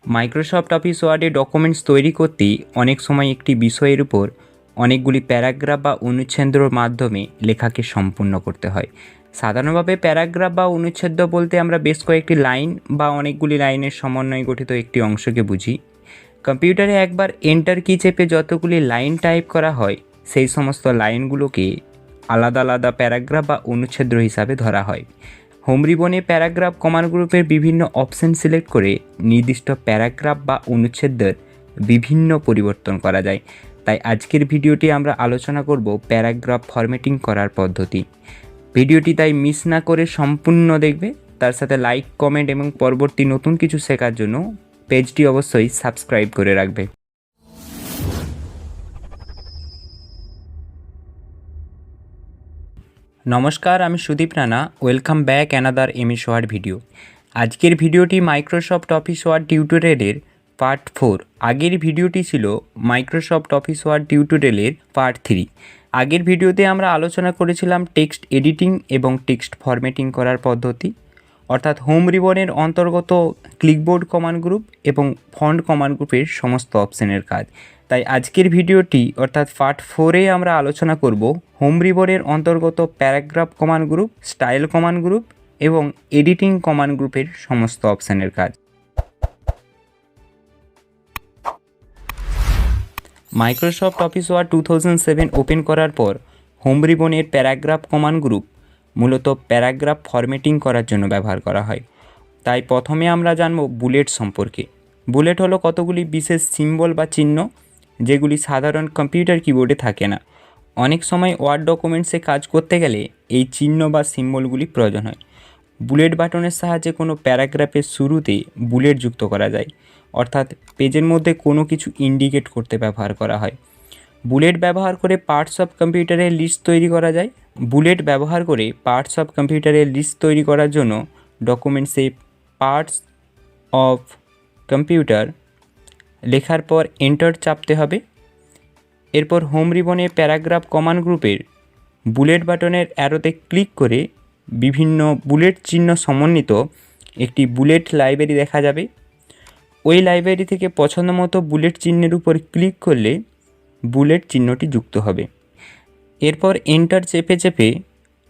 Microsoft office ওয়ার্ডে documents তৈরি করতে অনেক সময় একটি বিষয়ের উপর অনেকগুলি প্যারাগ্রাফ বা অনুচ্ছেদের মাধ্যমে লেখাকে সম্পূর্ণ করতে হয়। সাধারণভাবে প্যারাগ্রাফ বা অনুচ্ছেদ বলতে আমরা বেশ কয়েকটি লাইন বা অনেকগুলি লাইনের সমন্বয়ে গঠিত একটি অংশকে বুঝি। কম্পিউটারে একবার এন্টার কি চেপে যতগুলি লাইন টাইপ করা হয় সেই সমস্ত লাইনগুলোকে আলাদা আলাদা প্যারাগ্রাফ বা অনুচ্ছেদ হিসাবে ধরা হয়। হোম রিবনে প্যারাগ্রাফ কমান্ড গ্রুপের বিভিন্ন অপশন সিলেক্ট করে নির্দিষ্ট প্যারাগ্রাফ বা অনুচ্ছেদের বিভিন্ন পরিবর্তন করা যায়। তাই আজকের ভিডিওটি আমরা আলোচনা করব প্যারাগ্রাফ ফরম্যাটিং করার পদ্ধতি। ভিডিওটি তাই মিস না করে সম্পূর্ণ দেখবে, তার সাথে লাইক, কমেন্ট এবং পরবর্তী নতুন কিছু শেখার জন্য পেজটি অবশ্যই সাবস্ক্রাইব করে রাখবে। নমস্কার, আমি Sudip Rana. Welcome back another msword video. আজকের ভিডিওটি মাইক্রোসফট অফিস ওয়ার্ড টিউটোরিয়ালের পার্ট 4। আগের ভিডিওটি ছিল মাইক্রোসফট অফিস ওয়ার্ড টিউটোরিয়ালের পার্ট 3। আগের ভিডিওতে আমরা আলোচনা করেছিলাম টেক্সট এডিটিং এবং টেক্সট ফরম্যাটিং করার পদ্ধতি, অর্থাৎ হোম রিবনের অন্তর্গত ক্লিকবোর্ড কমান্ড গ্রুপ এবং ফন্ট কমান্ড গ্রুপের সমস্ত অপশনের কাজ। তাই আজকের ভিডিওটি অর্থাৎ পার্ট 4-এ আমরা আলোচনা করব হোম রিবনের অন্তর্গত paragraph command group, style command group এবং এডিটিং কমান্ড গ্রুপের সমস্ত অপশনের কাজ। মাইক্রোসফট অফিস ওয়ার্ড 2007 ওপেন করার পর হোম রিবনের প্যারাগ্রাফ কমান্ড গ্রুপ মূলত প্যারাগ্রাফ ফরম্যাটিং করার জন্য ব্যবহার করা হয়। তাই প্রথমে আমরা জানব বুলেট সম্পর্কে। বুলেট হলো কতগুলি বিশেষ সিম্বল বা চিহ্ন যেগুলি সাধারণ কম্পিউটার কিবোর্ডে থাকে না। অনেক সময় ওয়ার্ড ডকুমেন্টসে কাজ করতে গেলে এই চিহ্ন বা সিম্বলগুলি প্রয়োজন হয়। বুলেট বাটনের সাহায্যে কোনো প্যারাগ্রাফের শুরুতে বুলেট যুক্ত করা যায়, অর্থাৎ পেজের মধ্যে কোনো কিছু ইন্ডিকেট করতে ব্যবহার করা হয়। বুলেট ব্যবহার করে পার্টস অফ কম্পিউটারের লিস্ট তৈরি করা যায়। বুলেট ব্যবহার করে পার্টস অফ কম্পিউটারের লিস্ট তৈরি করার জন্য ডকুমেন্টসে পার্টস অফ কম্পিউটার লেখার পর এন্টার চাপতে হবে। এরপর হোম রিবনে প্যারাগ্রাফ কমান্ড গ্রুপের বুলেট বাটনের অ্যারোতে ক্লিক করে বিভিন্ন বুলেট চিহ্ন সমন্বিত একটি বুলেট লাইব্রেরি দেখা যাবে। ওই লাইব্রেরি থেকে পছন্দ মতো বুলেট চিহ্নের উপর ক্লিক করলে বুলেট চিহ্নটি যুক্ত হবে। এরপর এন্টার চেপে চেপে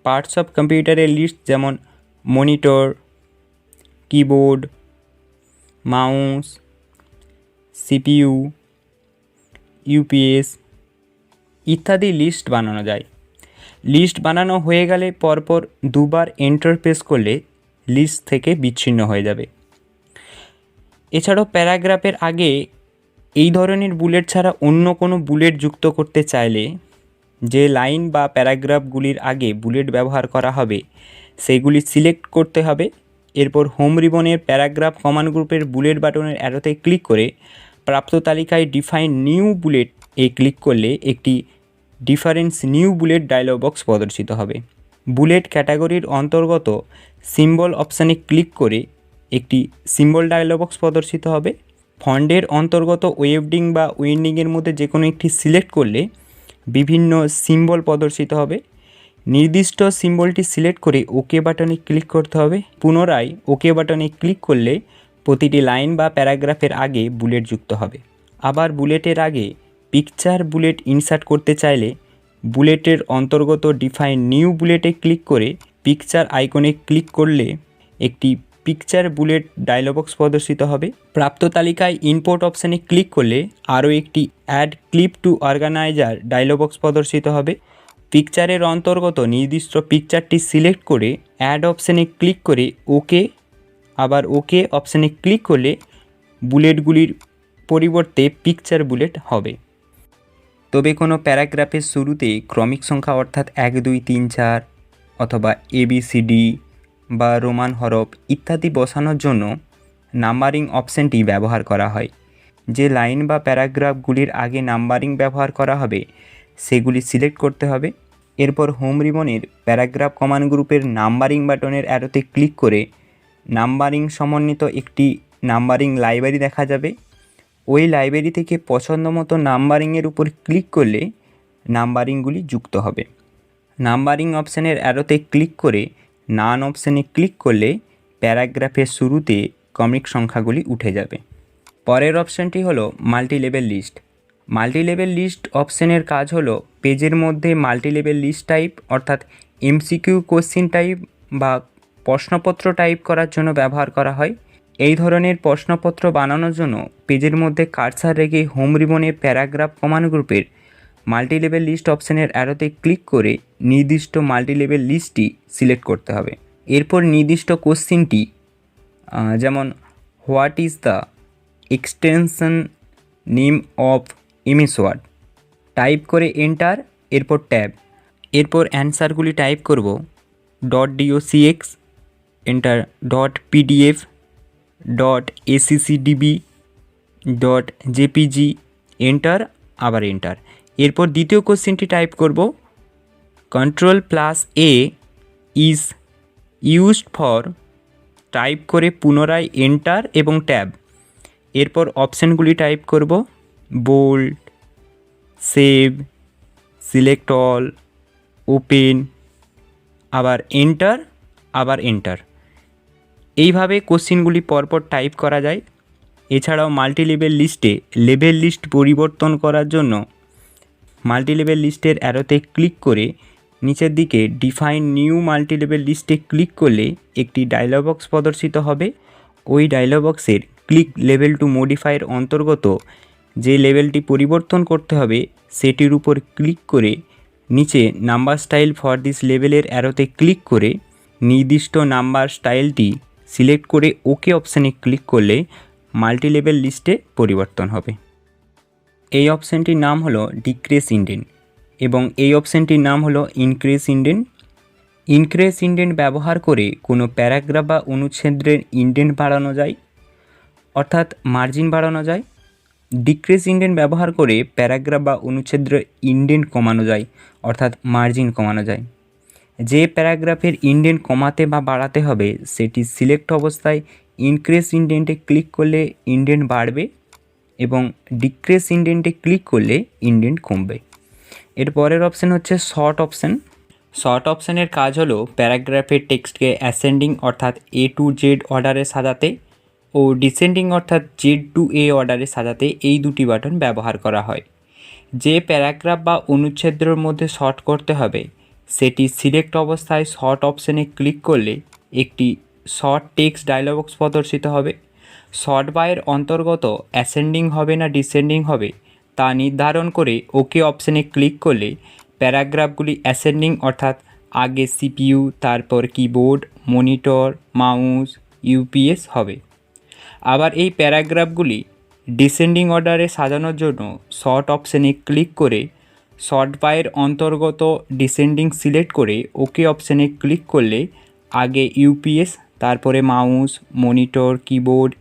পার্টস অফ কম্পিউটারের লিস্ট যেমন monitor, keyboard, mouse, CPU, UPS ইত্যাদি লিস্ট বানানো যায়। লিস্ট বানানো হয়ে গেলে পরপর দুবার এন্টার প্রেস করলে লিস্ট থেকে বিচ্ছিন্ন হয়ে যাবে। এছাড়াও প্যারাগ্রাফের আগে এই ধরনের বুলেট ছাড়া অন্য কোনো বুলেট যুক্ত করতে চাইলে যে লাইন বা প্যারাগ্রাফগুলির আগে বুলেট ব্যবহার করা হবে সেগুলি সিলেক্ট করতে হবে। এরপর হোম রিবনের প্যারাগ্রাফ কমান্ড গ্রুপের বুলেট বাটনের অ্যারোতে ক্লিক করে প্রাপ্ত তালিকায় ডিফাইন নিউ বুলেট ক্লিক করলে একটি difference new bullet dialogue box প্রদর্শিত হবে। বুলেট ক্যাটাগরির অন্তর্গত সিম্বল অপশানে ক্লিক করে একটি সিম্বল ডায়লগ বক্স প্রদর্শিত হবে। ফন্টের অন্তর্গত ওয়েবডিং বা উইন্ডিংয়ের মধ্যে যে কোনো একটি সিলেক্ট করলে বিভিন্ন সিম্বল প্রদর্শিত হবে। নির্দিষ্ট সিম্বলটি সিলেক্ট করে ওকে বাটনে ক্লিক করতে হবে। পুনরায় ওকে বাটনে ক্লিক করলে প্রতিটি লাইন বা প্যারাগ্রাফের আগে বুলেট যুক্ত হবে। আবার বুলেটের আগে পিকচার বুলেট ইনসার্ট করতে চাইলে বুলেটের অন্তর্গত ডিফাইন নিউ বুলেটে ক্লিক করে পিকচার আইকনে ক্লিক করলে একটি পিকচার বুলেট ডায়লগ বক্স প্রদর্শিত হবে। প্রাপ্ত তালিকায় ইম্পোর্ট অপশানে ক্লিক করলে আরও একটি add clip to organizer dialog box প্রদর্শিত হবে। পিকচারের অন্তর্গত নির্দিষ্ট পিকচারটি সিলেক্ট করে অ্যাড অপশানে ক্লিক করে ওকে, আবার ওকে অপশানে ক্লিক করলে বুলেটগুলির পরিবর্তে পিকচার বুলেট হবে। তবে কোনো প্যারাগ্রাফের শুরুতে ক্রমিক সংখ্যা অর্থাৎ 1, 2, 3, 4 অথবা ABCD বা রোমান হরফ ইত্যাদি বসানোর জন্য নাম্বারিং অপশানটি ব্যবহার করা হয়। যে লাইন বা প্যারাগ্রাফগুলির আগে নাম্বারিং ব্যবহার করা হবে সেগুলি সিলেক্ট করতে হবে। এরপর হোম রিবনের প্যারাগ্রাফ কমান্ড গ্রুপের নাম্বারিং বাটনের অ্যারোতে ক্লিক করে নাম্বারিং সমন্বিত একটি নাম্বারিং লাইব্রেরি দেখা যাবে। ওই লাইব্রেরি থেকে পছন্দ মতো নাম্বারিংয়ের উপর ক্লিক করলে নাম্বারিংগুলি যুক্ত হবে। নাম্বারিং অপশানের অ্যারোতে ক্লিক করে নান অপশানে ক্লিক করলে প্যারাগ্রাফের শুরুতে ক্রমিক সংখ্যাগুলি উঠে যাবে। পরের অপশানটি হলো মাল্টিলেভেল লিস্ট। মাল্টিলেভেল লিস্ট অপশানের কাজ হলো পেজের মধ্যে মাল্টিলেভেল লিস্ট টাইপ অর্থাৎ এমসিকিউ কোশ্চিন টাইপ বা প্রশ্নপত্র টাইপ করার জন্য ব্যবহার করা হয়। এই ধরনের প্রশ্নপত্র বানানোর জন্য পেজের মধ্যে কার্সার রেখে হোম রিবনে প্যারাগ্রাফ কমান্ড গ্রুপের মাল্টিলেভেল লিস্ট অপশানের অ্যারোতে ক্লিক করে নির্দিষ্ট মাল্টিলেভেল লিস্টটি সিলেক্ট করতে হবে। এরপর নির্দিষ্ট কোশ্চিনটি যেমন what is the extension name of msword type করে এন্টার, এরপর ট্যাব। এরপর অ্যান্সারগুলি টাইপ করব .docx enter .pdf .accdb .jpg enter, আবার এন্টার। এরপর দ্বিতীয় কোশ্চেনটি টাইপ করব Ctrl+A is used for, type করে পুনরায় এন্টার এবং ট্যাব। এরপর অপশানগুলি টাইপ করব bold, save, select all, open, আবার এন্টার, আবার এন্টার। এইভাবে কোশ্চিনগুলি পরপর টাইপ করা যায়। এছাড়াও মাল্টিলেভেল লিস্টে লেভেল লিস্ট পরিবর্তন করার জন্য মাল্টিলেভেল লিস্টের অ্যারোতে ক্লিক করে নিচের দিকে ডিফাইন নিউ মাল্টিলেভেল লিস্টে ক্লিক করলে একটি ডায়লগ বক্স প্রদর্শিত হবে। ওই ডায়লগ বক্সের ক্লিক লেভেল টু মডিফাইয়ের অন্তর্গত যে লেভেলটি পরিবর্তন করতে হবে সেটির উপর ক্লিক করে নিচে নাম্বার স্টাইল ফর দিস লেভেলের অ্যারোতে ক্লিক করে নির্দিষ্ট নাম্বার স্টাইলটি সিলেক্ট করে ওকে অপশানে ক্লিক করলে মাল্টিলেভেল লিস্টে পরিবর্তন হবে। এই অপশানটির নাম হলো ডিক্রিজ ইন্ডেন্ট এবং এই অপশানটির নাম হলো ইনক্রিজ ইন্ডেন্ট। ইনক্রিজ ইন্ডেন্ট ব্যবহার করে কোনো প্যারাগ্রাফ বা অনুচ্ছেদের ইন্ডেন্ট বাড়ানো যায় অর্থাৎ মার্জিন বাড়ানো যায়। ডিক্রিজ ইন্ডেন্ট ব্যবহার করে প্যারাগ্রাফ বা অনুচ্ছেদের ইন্ডেন্ট কমানো যায় অর্থাৎ মার্জিন কমানো যায়। যে প্যারাগ্রাফের ইন্ডেন্ট কমাতে বা বাড়াতে হবে সেটি সিলেক্ট অবস্থায় ইনক্রিজ ইন্ডেন্টে ক্লিক করলে ইন্ডেন্ট বাড়বে এবং ডিক্রিজ ইন্ডেন্টে ক্লিক করলে ইন্ডেন্ট কমবে। এর পরের অপশান হচ্ছে শর্ট অপশান। শর্ট অপশানের কাজ হলো প্যারাগ্রাফের টেক্সটকে অ্যাসেন্ডিং অর্থাৎ A to Z অর্ডারে সাজাতে ও ডিসেন্ডিং অর্থাৎ Z to A অর্ডারে সাজাতে এই দুটি বাটন ব্যবহার করা হয়। যে প্যারাগ্রাফ বা অনুচ্ছেদের মধ্যে শর্ট করতে হবে সেটি সিলেক্ট অবস্থায় শর্ট অপশানে ক্লিক করলে একটি শর্ট টেক্সট ডায়লগ বক্স প্রদর্শিত হবে। শর্ট বাইয়ের অন্তর্গত অ্যাসেন্ডিং হবে না ডিসেন্ডিং হবে তা নির্ধারণ করে ওকে অপশানে ক্লিক করলে প্যারাগ্রাফগুলি অ্যাসেন্ডিং অর্থাৎ আগে CPU, তারপর কিবোর্ড, মনিটর, মাউস, UPS হবে। আবার এই প্যারাগ্রাফগুলি ডিসেন্ডিং অর্ডারে সাজানোর জন্য শর্ট অপশানে ক্লিক করে শর্ট বাইয়ের অন্তর্গত ডিসেন্ডিং সিলেক্ট করে ওকে অপশানে ক্লিক করলে আগে UPS, তারপরে মাউস, মনিটর, কিবোর্ড,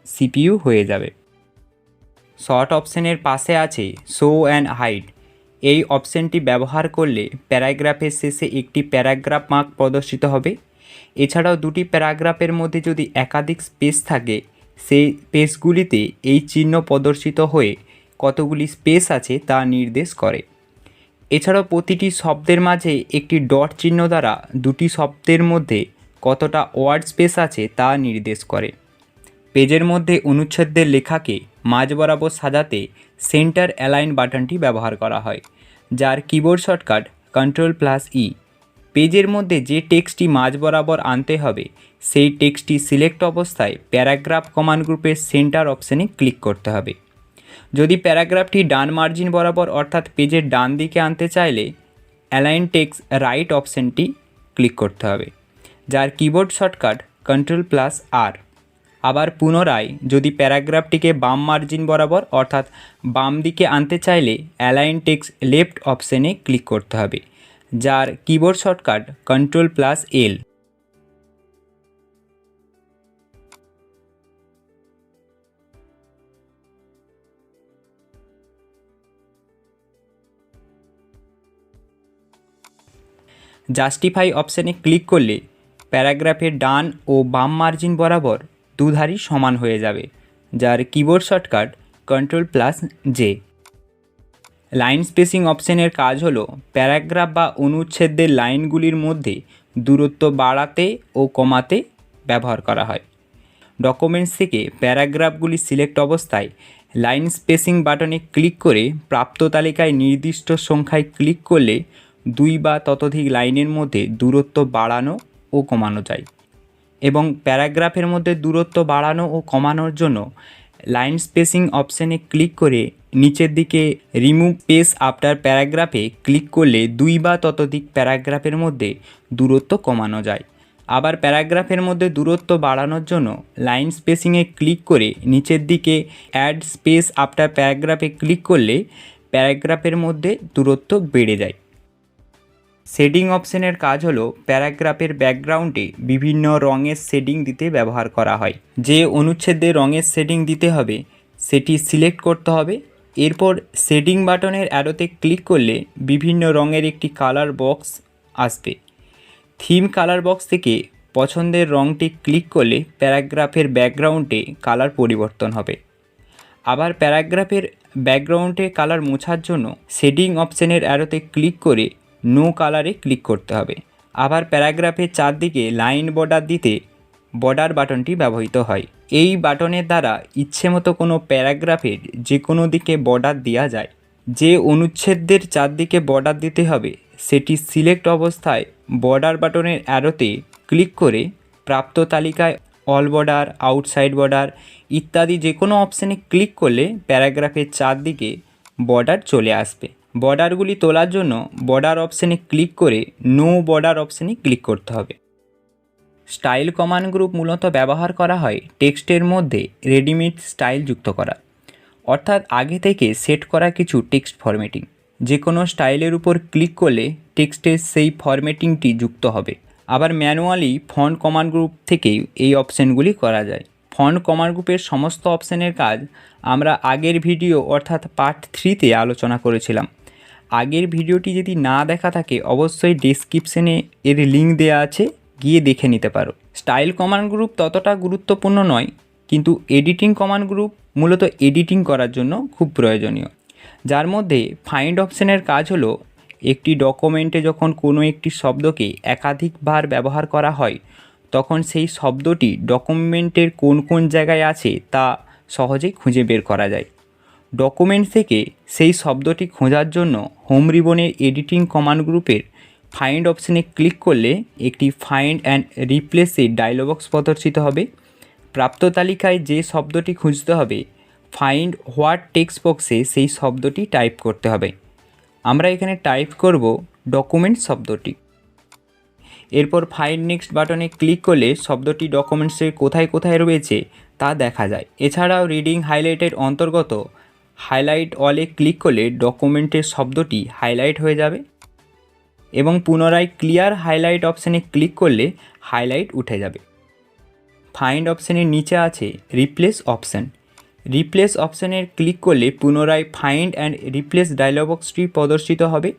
CPU হয়ে যাবে। শর্ট অপশানের পাশে আছে শো অ্যান্ড হাইড। এই অপশানটি ব্যবহার করলে প্যারাগ্রাফের শেষে একটি প্যারাগ্রাফ মার্ক প্রদর্শিত হবে। এছাড়াও দুটি প্যারাগ্রাফের মধ্যে যদি একাধিক স্পেস থাকে সেই স্পেসগুলিতে এই চিহ্ন প্রদর্শিত হয়ে কতগুলি স্পেস আছে তা নির্দেশ করে। এছাড়াও প্রতিটি শব্দের মাঝে একটি ডট চিহ্ন দ্বারা দুটি শব্দের মধ্যে কতটা ওয়ার্ড স্পেস আছে তা নির্দেশ করে। পেজের মধ্যে অনুচ্ছেদের লেখাকে মাঝ বরাবর সাজাতে সেন্টার অ্যালাইন বাটনটি ব্যবহার করা হয়, যার কিবোর্ড শর্টকাট Ctrl+E। পেজের মধ্যে যে টেক্সটটি মাঝ বরাবর আনতে হবে সেই টেক্সটটি সিলেক্ট অবস্থায় প্যারাগ্রাফ কমান্ড গ্রুপের সেন্টার অপশানে ক্লিক করতে হবে। যদি প্যারাগ্রাফটি ডান মার্জিন বরাবর অর্থাৎ পেজের ডান দিকে আনতে চাইলে অ্যালাইন টেক্সট রাইট অপশানটি ক্লিক করতে হবে, যার কিবোর্ড শর্টকাট Ctrl+R। আবার পুনরায় যদি প্যারাগ্রাফটিকে বাম মার্জিন বরাবর অর্থাৎ বাম দিকে আনতে চাইলে অ্যালাইন টেক্সট লেফট অপশানে ক্লিক করতে হবে, যার কিবোর্ড শর্টকাট Ctrl+L। জাস্টিফাই অপশানে ক্লিক করলে প্যারাগ্রাফের ডান ও বাম মার্জিন বরাবর দুধারই সমান হয়ে যাবে, যার keyboard shortcut Ctrl+J। Line spacing অপশানের কাজ হলো প্যারাগ্রাফ বা অনুচ্ছেদের লাইনগুলির মধ্যে দূরত্ব বাড়াতে ও কমাতে ব্যবহার করা হয়। ডকুমেন্টস থেকে প্যারাগ্রাফগুলি সিলেক্ট অবস্থায় লাইন স্পেসিং বাটনে ক্লিক করে প্রাপ্ত তালিকায় নির্দিষ্ট সংখ্যায় ক্লিক করলে 2 বা ততোধিক লাইনের মধ্যে দূরত্ব বাড়ানো ও কমানো যায়। এবং প্যারাগ্রাফের মধ্যে দূরত্ব বাড়ানো ও কমানোর জন্য লাইন স্পেসিং অপশানে ক্লিক করে নিচের দিকে রিমুভ স্পেস আফটার প্যারাগ্রাফে ক্লিক করলে 2 বা ততোধিক প্যারাগ্রাফের মধ্যে দূরত্ব কমানো যায়। আবার প্যারাগ্রাফের মধ্যে দূরত্ব বাড়ানোর জন্য লাইন স্পেসিংয়ে ক্লিক করে নিচের দিকে অ্যাড স্পেস আফটার প্যারাগ্রাফে ক্লিক করলে প্যারাগ্রাফের মধ্যে দূরত্ব বেড়ে যায়। শেডিং অপশানের কাজ হলো প্যারাগ্রাফের ব্যাকগ্রাউন্ডে বিভিন্ন রঙের শেডিং দিতে ব্যবহার করা হয়। যে অনুচ্ছেদে রঙের শেডিং দিতে হবে সেটি সিলেক্ট করতে হবে। এরপর শেডিং বাটনের অ্যারোতে ক্লিক করলে বিভিন্ন রঙের একটি কালার বক্স আসবে। থিম কালার বক্স থেকে পছন্দের রঙটি ক্লিক করলে প্যারাগ্রাফের ব্যাকগ্রাউন্ডে কালার পরিবর্তন হবে। আবার প্যারাগ্রাফের ব্যাকগ্রাউন্ডে কালার মোছার জন্য শেডিং অপশানের অ্যারোতে ক্লিক করে নো কালারে ক্লিক করতে হবে। আবার প্যারাগ্রাফের চারদিকে লাইন বর্ডার দিতে বর্ডার বাটনটি ব্যবহৃত হয়। এই বাটনের দ্বারা ইচ্ছেমতো কোনো প্যারাগ্রাফের যে কোনো দিকে বর্ডার দেওয়া যায়। যে অনুচ্ছেদের চারদিকে বর্ডার দিতে হবে সেটি সিলেক্ট অবস্থায় বর্ডার বাটনের অ্যারোতে ক্লিক করে প্রাপ্ত তালিকায় অল বর্ডার, আউটসাইড বর্ডার ইত্যাদি যে কোনো অপশানে ক্লিক করলে প্যারাগ্রাফের চারদিকে বর্ডার চলে আসবে। বর্ডারগুলি তোলার জন্য বর্ডার অপশানে ক্লিক করে নো বর্ডার অপশানে ক্লিক করতে হবে। স্টাইল কমান্ড গ্রুপ মূলত ব্যবহার করা হয় টেক্সটের মধ্যে রেডিমেড স্টাইল যুক্ত করা, অর্থাৎ আগে থেকে সেট করা কিছু টেক্সট ফরম্যাটিং। যে কোনো স্টাইলের উপর ক্লিক করলে টেক্সটের সেই ফরম্যাটিংটি যুক্ত হবে। আবার ম্যানুয়ালি ফন্ট কমান্ড গ্রুপ থেকেই এই অপশানগুলি করা যায়। ফন্ট কমান্ড গ্রুপের সমস্ত অপশানের কাজ আমরা আগের ভিডিও অর্থাৎ পার্ট 3তে আলোচনা করেছিলাম। আগের ভিডিওটি যদি না দেখা থাকে অবশ্যই ডেসক্রিপশনে এর লিঙ্ক দেওয়া আছে, গিয়ে দেখে নিতে পারো। স্টাইল কমান্ড গ্রুপ ততটা গুরুত্বপূর্ণ নয়, কিন্তু এডিটিং কমান্ড গ্রুপ মূলত এডিটিং করার জন্য খুব প্রয়োজনীয়। যার মধ্যে ফাইন্ড অপশানের কাজ হলো একটি ডকুমেন্টে যখন কোনো একটি শব্দকে একাধিকবার ব্যবহার করা হয় তখন সেই শব্দটি ডকুমেন্টের কোন কোন জায়গায় আছে তা সহজেই খুঁজে বের করা যায়। ডকুমেন্ট থেকে সেই শব্দটি খোঁজার জন্য হোম রিবনের এডিটিং কমান্ড গ্রুপের ফাইন্ড অপশানে ক্লিক করলে একটি ফাইন্ড অ্যান্ড রিপ্লেসের ডায়লগ বক্স প্রদর্শিত হবে। প্রাপ্ত তালিকায় যে শব্দটি খুঁজতে হবে ফাইন্ড হোয়াট টেক্সট বক্সে সেই শব্দটি টাইপ করতে হবে। আমরা এখানে টাইপ করব ডকুমেন্ট শব্দটি। এরপর ফাইন্ড নেক্সট বাটনে ক্লিক করলে শব্দটি ডকুমেন্টসের কোথায় কোথায় রয়েছে তা দেখা যায়। এছাড়াও রিডিং হাইলাইটের অন্তর্গত হাইলাইট অলে ক্লিক করলে ডকুমেন্টের শব্দটি হাইলাইট হয়ে যাবে এবং পুনরায় ক্লিয়ার হাইলাইট অপশানে ক্লিক করলে হাইলাইট উঠে যাবে। ফাইন্ড অপশানের নিচে আছে রিপ্লেস অপশান। রিপ্লেস অপশানের ক্লিক করলে পুনরায় ফাইন্ড অ্যান্ড রিপ্লেস ডায়লগ বক্সটি প্রদর্শিত হবে,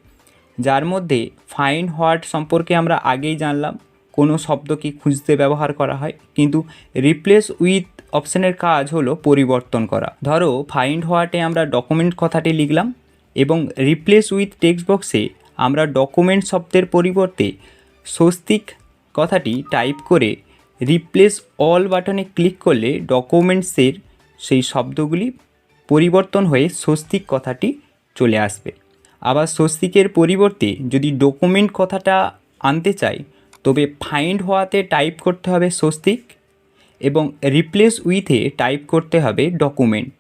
যার মধ্যে ফাইন্ড হোয়াট সম্পর্কে আমরা আগেই জানলাম, কোনো শব্দকে খুঁজতে ব্যবহার করা হয়। কিন্তু রিপ্লেস উইথ অপশানের কাজ হলো পরিবর্তন করা। ধরো ফাইন্ড হোয়াটে আমরা ডকুমেন্ট কথাটি লিখলাম এবং রিপ্লেস উইথ টেক্সট বক্সে আমরা ডকুমেন্ট শব্দের পরিবর্তে স্বস্তিক কথাটি টাইপ করে রিপ্লেস অল বাটনে ক্লিক করলে ডকুমেন্টসের সেই শব্দগুলি পরিবর্তন হয়ে স্বস্তিক কথাটি চলে আসবে। আবার স্বস্তিকের পরিবর্তে যদি ডকুমেন্ট কথাটা আনতে চাই তবে ফাইন্ড হওয়াতে টাইপ করতে হবে স্বস্তিক এবং রিপ্লেস উইথে টাইপ করতে হবে ডকুমেন্ট।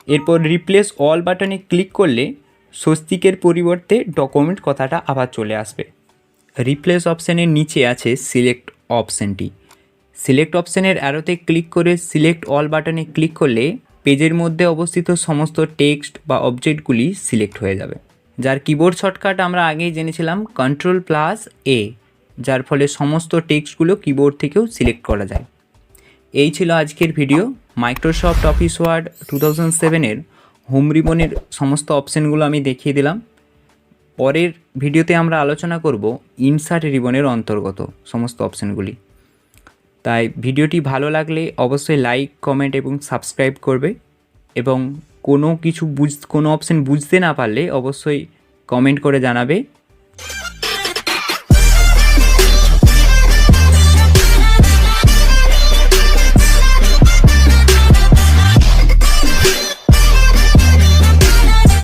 এরপর রিপ্লেস অল বাটনে ক্লিক করলে স্বস্তিকের পরিবর্তে ডকুমেন্ট কথাটা আবার চলে আসবে। রিপ্লেস অপশানের নিচে আছে সিলেক্ট অপশানটি। সিলেক্ট অপশানের অ্যারোতে ক্লিক করে সিলেক্ট অল বাটনে ক্লিক করলে পেজের মধ্যে অবস্থিত সমস্ত টেক্সট বা অবজেক্টগুলি সিলেক্ট হয়ে যাবে। যার কিবোর্ড শর্টকাট আমরা আগেই জেনেছিলাম Ctrl+A, যার ফলে সমস্ত টেক্সটগুলো কিবোর্ড থেকেও সিলেক্ট করা যায়। এই ছিল আজকের ভিডিও। মাইক্রোসফট অফিস ওয়ার্ড 2007-এর হোম রিবনের সমস্ত অপশানগুলো আমি দেখিয়ে দিলাম। পরের ভিডিওতে আমরা আলোচনা করব ইনসার্ট রিবনের অন্তর্গত সমস্ত অপশানগুলি। তাই ভিডিওটি ভালো লাগলে অবশ্যই লাইক, কমেন্ট এবং সাবস্ক্রাইব করবে এবং কোনো অপশান বুঝতে না পারলে অবশ্যই কমেন্ট করে জানাবে।